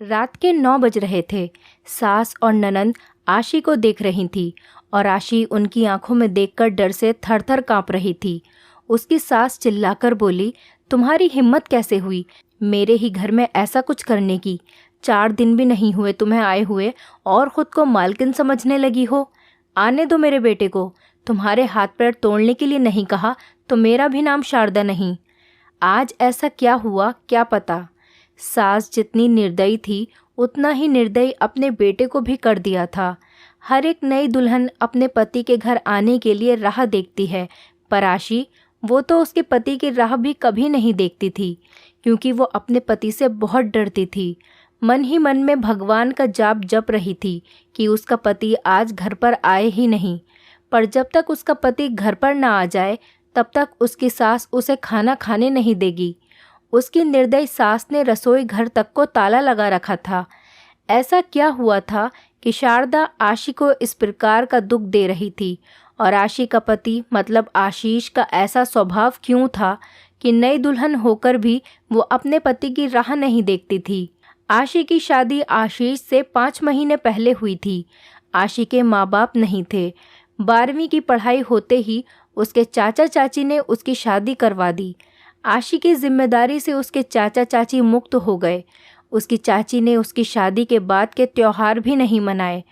रात के 9 बज रहे थे। सास और ननंद आशी को देख रही थी और आशी उनकी आंखों में देखकर डर से थर-थर कांप रही थी। उसकी सास चिल्लाकर बोली, तुम्हारी हिम्मत कैसे हुई मेरे ही घर में ऐसा कुछ करने की? 4 दिन भी नहीं हुए तुम्हें आए हुए और खुद को मालकिन समझने लगी हो। आने दो मेरे बेटे को। तुम्हारे हाथ पैर तोड़ने के लिए नहीं कहा तो मेरा भी नाम शारदा नहीं। आज ऐसा क्या हुआ क्या पता। सास जितनी निर्दयी थी उतना ही निर्दयी अपने बेटे को भी कर दिया था। हर एक नई दुल्हन अपने पति के घर आने के लिए राह देखती है, पर आशी वो तो उसके पति की राह भी कभी नहीं देखती थी, क्योंकि वो अपने पति से बहुत डरती थी। मन ही मन में भगवान का जाप जप रही थी कि उसका पति आज घर पर आए ही नहीं। पर जब तक उसका पति घर पर ना आ जाए तब तक उसकी सास उसे खाना खाने नहीं देगी। उसकी निर्दयी सास ने रसोई घर तक को ताला लगा रखा था। ऐसा क्या हुआ था कि शारदा आशी को इस प्रकार का दुख दे रही थी, और आशी का पति मतलब आशीष का ऐसा स्वभाव क्यों था कि नई दुल्हन होकर भी वो अपने पति की राह नहीं देखती थी। आशी की शादी आशीष से 5 महीने पहले हुई थी। आशी के माँ बाप नहीं थे। 12वीं की पढ़ाई होते ही उसके चाचा चाची ने उसकी शादी करवा दी। आशी की जिम्मेदारी से उसके चाचा चाची मुक्त हो गए। उसकी चाची ने उसकी शादी के बाद के त्योहार भी नहीं मनाए।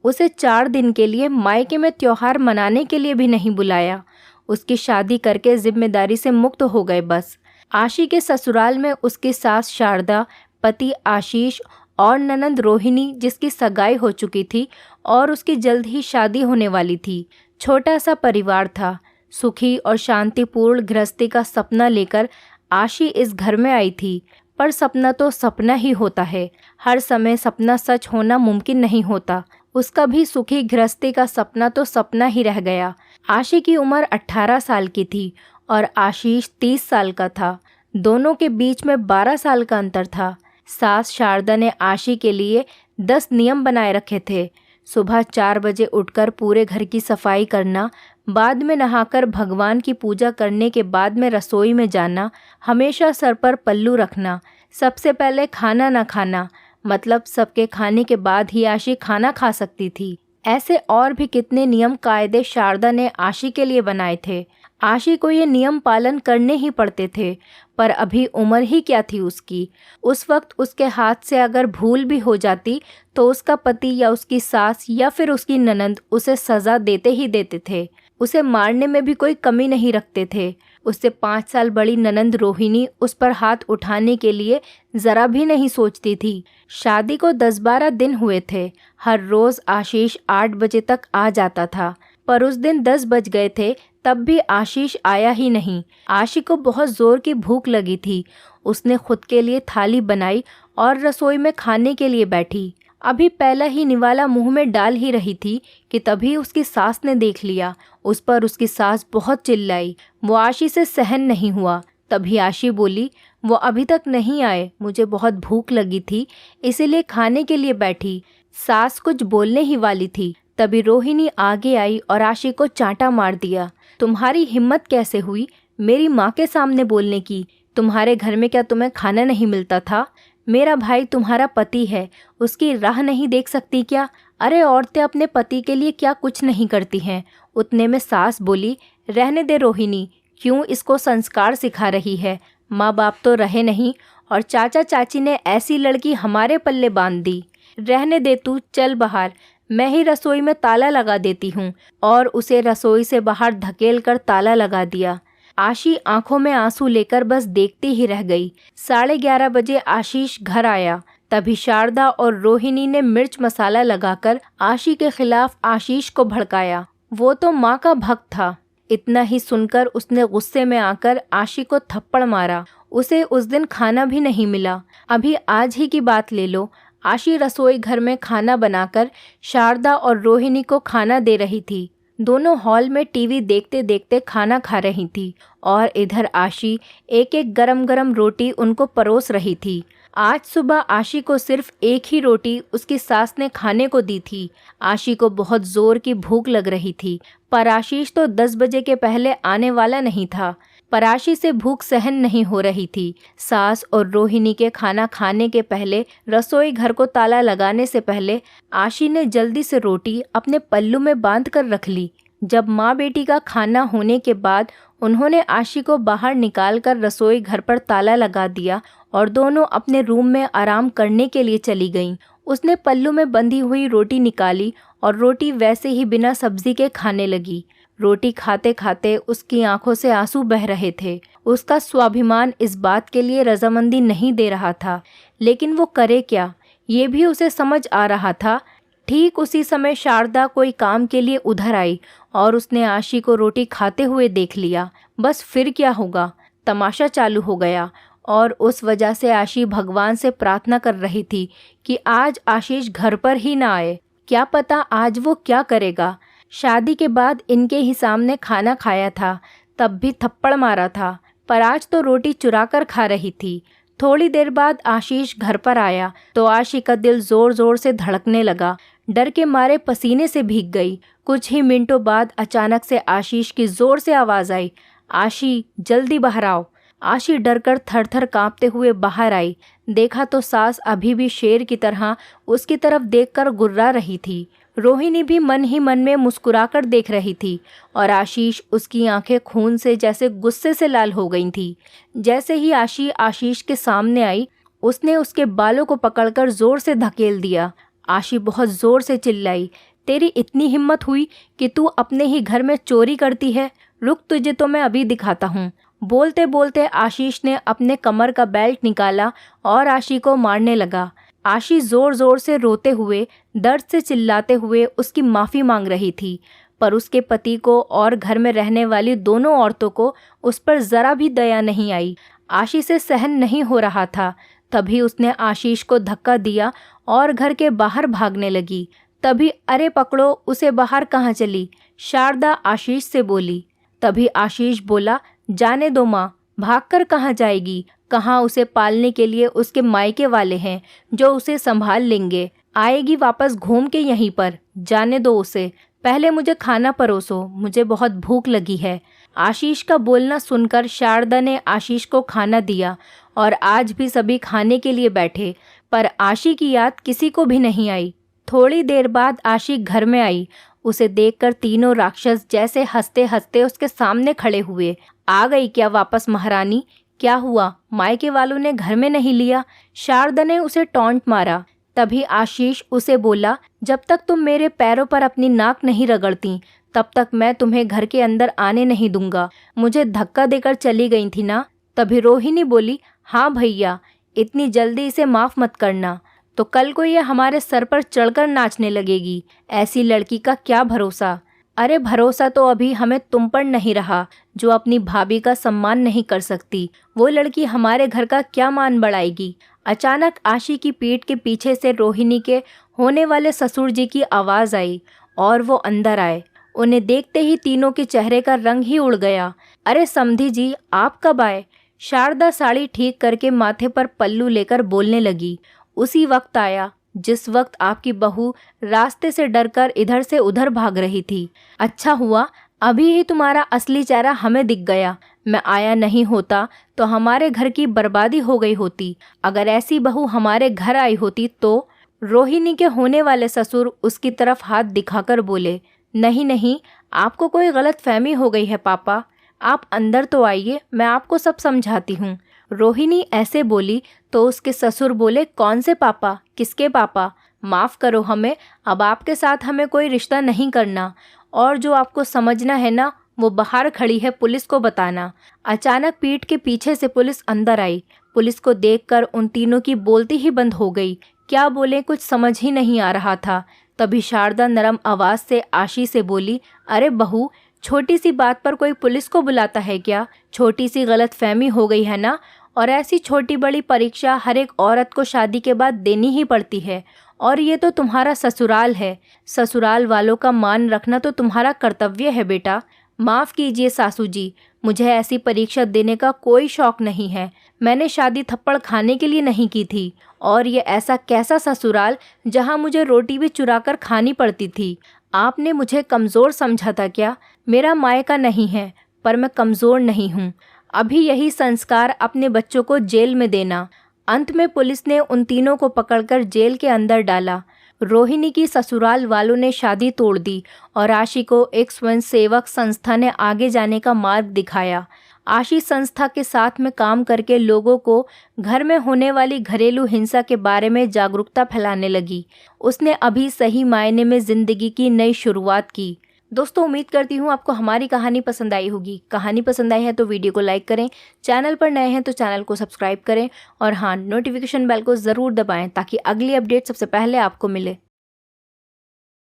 उसे 4 दिन के लिए मायके में त्योहार मनाने के लिए भी नहीं बुलाया। उसकी शादी करके जिम्मेदारी से मुक्त हो गए बस। आशी के ससुराल में उसकी सास शारदा, पति आशीष और ननंद रोहिणी जिसकी सगाई हो चुकी थी और उसकी जल्द ही शादी होने वाली थी। छोटा सा परिवार था। सुखी और शांतिपूर्ण गृहस्थी का सपना लेकर आशी इस घर में आई थी, पर सपना तो सपना ही होता है। हर समय सपना सच होना मुमकिन नहीं होता। उसका भी सुखी गृहस्थी का सपना तो सपना ही रह गया। आशी की उम्र 18 साल की थी और आशीष 30 साल का था। दोनों के बीच में 12 साल का अंतर था। सास शारदा ने आशी के लिए 10 नियम बनाए रखे थे। सुबह 4 बजे उठकर पूरे घर की सफाई करना, बाद में नहाकर भगवान की पूजा करने के बाद में रसोई में जाना, हमेशा सर पर पल्लू रखना, सबसे पहले खाना न खाना, मतलब सबके खाने के बाद ही आशी खाना खा सकती थी। ऐसे और भी कितने नियम कायदे शारदा ने आशी के लिए बनाए थे। आशी को ये नियम पालन करने ही पड़ते थे, पर अभी उम्र ही क्या थी उसकी। उस वक्त उसके हाथ से अगर भूल भी हो जाती तो उसका पति या उसकी सास या फिर उसकी ननंद उसे सज़ा देते ही देते थे। उसे मारने में भी कोई कमी नहीं रखते थे। उससे 5 साल बड़ी ननंद रोहिणी उस पर हाथ उठाने के लिए ज़रा भी नहीं सोचती थी। शादी को 10-12 दिन हुए थे। हर रोज़ आशीष 8 बजे तक आ जाता था, पर उस दिन 10 बज गए थे तब भी आशीष आया ही नहीं। आशी को बहुत ज़ोर की भूख लगी थी। उसने खुद के लिए थाली बनाई और रसोई में खाने के लिए बैठी। अभी पहला ही निवाला मुंह में डाल ही रही थी कि तभी उसकी सास ने देख लिया। उस पर उसकी सास बहुत चिल्लाई। वो आशी से सहन नहीं हुआ। तभी आशी बोली, वो अभी तक नहीं आए, मुझे बहुत भूख लगी थी इसीलिए खाने के लिए बैठी। सास कुछ बोलने ही वाली थी, तभी रोहिणी आगे आई और आशी को चांटा मार दिया। तुम्हारी हिम्मत कैसे हुई मेरी माँ के सामने बोलने की? तुम्हारे घर में क्या तुम्हें खाना नहीं मिलता था? मेरा भाई तुम्हारा पति है, उसकी राह नहीं देख सकती क्या? अरे औरतें अपने पति के लिए क्या कुछ नहीं करती हैं। उतने में सास बोली, रहने दे रोहिणी, क्यों इसको संस्कार सिखा रही है? माँ बाप तो रहे नहीं और चाचा चाची ने ऐसी लड़की हमारे पल्ले बांध दी। रहने दे तू, चल बाहर, मैं ही रसोई में ताला लगा देती हूँ। और उसे रसोई से बाहर धकेल कर ताला लगा दिया। आशी आंखों में आंसू लेकर बस देखती ही रह गई। 11:30 बजे आशीष घर आया। तभी शारदा और रोहिणी ने मिर्च मसाला लगाकर आशी के खिलाफ आशीष को भड़काया। वो तो माँ का भक्त था। इतना ही सुनकर उसने गुस्से में आकर आशी को थप्पड़ मारा। उसे उस दिन खाना भी नहीं मिला। अभी आज ही की बात ले लो। आशी रसोई घर में खाना बनाकर शारदा और रोहिणी को खाना दे रही थी। दोनों हॉल में टीवी देखते देखते खाना खा रही थी और इधर आशी एक एक गरम गरम रोटी उनको परोस रही थी। आज सुबह आशी को सिर्फ एक ही रोटी उसकी सास ने खाने को दी थी। आशी को बहुत जोर की भूख लग रही थी, पर आशीष तो 10 बजे के पहले आने वाला नहीं था। पर आशी से भूख सहन नहीं हो रही थी। सास और रोहिणी के खाना खाने के पहले रसोई घर को ताला लगाने से पहले आशी ने जल्दी से रोटी अपने पल्लू में बांध कर रख ली। जब माँ बेटी का खाना होने के बाद उन्होंने आशी को बाहर निकालकर रसोई घर पर ताला लगा दिया और दोनों अपने रूम में आराम करने के लिए चली गईं। उसने पल्लू में बंधी हुई रोटी निकाली और रोटी वैसे ही बिना सब्जी के खाने लगी। रोटी खाते खाते उसकी आंखों से आंसू बह रहे थे। उसका स्वाभिमान इस बात के लिए रजामंदी नहीं दे रहा था, लेकिन वो करे क्या, ये भी उसे समझ आ रहा था। ठीक उसी समय शारदा कोई काम के लिए उधर आई और उसने आशी को रोटी खाते हुए देख लिया। बस फिर क्या होगा, तमाशा चालू हो गया और उस वजह से आशी भगवान से प्रार्थना कर रही थी कि आज आशीष घर पर ही ना आए। क्या पता आज वो क्या करेगा। शादी के बाद इनके ही सामने खाना खाया था, तब भी थप्पड़ मारा था, पर आज तो रोटी चुरा कर खा रही थी। थोड़ी देर बाद आशीष घर पर आया तो आशी का दिल जोर जोर से धड़कने लगा। डर के मारे पसीने से भीग गई। कुछ ही मिनटों बाद अचानक से आशीष की जोर से आवाज़ आई, आशी जल्दी बाहर आओ। आशी डरकर थर थर काँपते हुए बाहर आई। देखा तो सास अभी भी शेर की तरह उसकी तरफ देखकर गुर्रा रही थी। रोहिणी भी मन ही मन में मुस्कुराकर देख रही थी और आशीष उसकी आंखें खून से जैसे गुस्से से लाल हो गई थी। जैसे ही आशी आशीष के सामने आई, उसने उसके बालों को पकड़कर जोर से धकेल दिया। आशी बहुत जोर से चिल्लाई, तेरी इतनी हिम्मत हुई कि तू अपने ही घर में चोरी करती है? रुक, तुझे तो मैं अभी दिखाता हूँ। बोलते बोलते आशीष ने अपने कमर का बेल्ट निकाला और आशी को मारने लगा। आशी जोर जोर से रोते हुए, दर्द से चिल्लाते हुए उसकी माफ़ी मांग रही थी, पर उसके पति को और घर में रहने वाली दोनों औरतों को उस पर ज़रा भी दया नहीं आई। आशी से सहन नहीं हो रहा था। तभी उसने आशीष को धक्का दिया और घर के बाहर भागने लगी। तभी अरे पकड़ो उसे, बाहर कहाँ चली? शारदा आशीष से बोली। तभी आशीष बोला, जाने दो माँ, भागकर कहाँ जाएगी? कहाँ उसे पालने के लिए उसके मायके वाले हैं जो उसे संभाल लेंगे। आएगी वापस घूम के यहीं पर, जाने दो उसे। पहले मुझे खाना परोसो, मुझे बहुत भूख लगी है। आशीष का बोलना सुनकर शारदा ने आशीष को खाना दिया और आज भी सभी खाने के लिए बैठे, पर आशी की याद किसी को भी नहीं आई। थोड़ी देर बाद आशी घर में आई। उसे देखकर तीनों राक्षस जैसे हंसते हंसते उसके सामने खड़े हुए। आ गई क्या वापस महारानी? क्या हुआ, मायके वालों ने घर में नहीं लिया? शारदा ने उसे टॉन्ट मारा। तभी आशीष उसे बोला, जब तक तुम मेरे पैरों पर अपनी नाक नहीं रगड़ती तब तक मैं तुम्हें घर के अंदर आने नहीं दूंगा। मुझे धक्का देकर चली गई थी ना? तभी रोहिणी बोली, हाँ भैया, इतनी जल्दी इसे माफ़ मत करना, तो कल को ये हमारे सर पर चढ़कर नाचने लगेगी। ऐसी लड़की का क्या भरोसा? अरे भरोसा तो अभी हमें तुम पर नहीं रहा जो अपनी भाभी का सम्मान नहीं कर सकती। वो लड़की हमारे घर का क्या मान बढ़ाएगी? अचानक आशी की पीठ के पीछे से रोहिणी के होने वाले ससुर जी की आवाज़ आई और वो अंदर आए। उन्हें देखते ही तीनों के चेहरे का रंग ही उड़ गया। अरे समधी जी, आप कब आए? शारदा साड़ी ठीक करके माथे पर पल्लू लेकर बोलने लगी। उसी वक्त आया जिस वक्त आपकी बहू रास्ते से डरकर इधर से उधर भाग रही थी। अच्छा हुआ अभी ही तुम्हारा असली चेहरा हमें दिख गया। मैं आया नहीं होता तो हमारे घर की बर्बादी हो गई होती। अगर ऐसी बहू हमारे घर आई होती तो। रोहिणी के होने वाले ससुर उसकी तरफ हाथ दिखाकर बोले, नहीं नहीं, आपको कोई गलत फहमी हो गई है पापा। आप अंदर तो आइए, मैं आपको सब समझाती हूँ। रोहिणी ऐसे बोली तो उसके ससुर बोले, कौन से पापा? किसके पापा? माफ़ करो हमें, अब आपके साथ हमें कोई रिश्ता नहीं करना, और जो आपको समझना है ना वो बाहर खड़ी है, पुलिस को बताना। अचानक पीठ के पीछे से पुलिस अंदर आई। पुलिस को देखकर उन तीनों की बोलती ही बंद हो गई। क्या बोले कुछ समझ ही नहीं आ रहा था। तभी शारदा नरम आवाज़ से आशी से बोली, अरे बहू, छोटी सी बात पर कोई पुलिस को बुलाता है क्या? छोटी सी गलत फहमी हो गई है ना, और ऐसी छोटी बड़ी परीक्षा हर एक औरत को शादी के बाद देनी ही पड़ती है। और ये तो तुम्हारा ससुराल है, ससुराल वालों का मान रखना तो तुम्हारा कर्तव्य है बेटा। माफ़ कीजिए सासू जी, मुझे ऐसी परीक्षा देने का कोई शौक़ नहीं है। मैंने शादी थप्पड़ खाने के लिए नहीं की थी, और ये ऐसा कैसा ससुराल जहाँ मुझे रोटी भी चुरा कर खानी पड़ती थी। आपने मुझे कमज़ोर समझा था क्या? मेरा मायका नहीं है, पर मैं कमज़ोर नहीं हूँ। अभी यही संस्कार अपने बच्चों को जेल में देना। अंत में पुलिस ने उन तीनों को पकड़कर जेल के अंदर डाला। रोहिणी की ससुराल वालों ने शादी तोड़ दी और आशी को एक स्वयंसेवक संस्था ने आगे जाने का मार्ग दिखाया। आशी संस्था के साथ में काम करके लोगों को घर में होने वाली घरेलू हिंसा के बारे में जागरूकता फैलाने लगी। उसने अभी सही मायने में जिंदगी की नई शुरुआत की। दोस्तों, उम्मीद करती हूँ आपको हमारी कहानी पसंद आई होगी। कहानी पसंद आई है तो वीडियो को लाइक करें, चैनल पर नए हैं तो चैनल को सब्सक्राइब करें और हाँ, नोटिफिकेशन बेल को ज़रूर दबाएं ताकि अगली अपडेट सबसे पहले आपको मिले।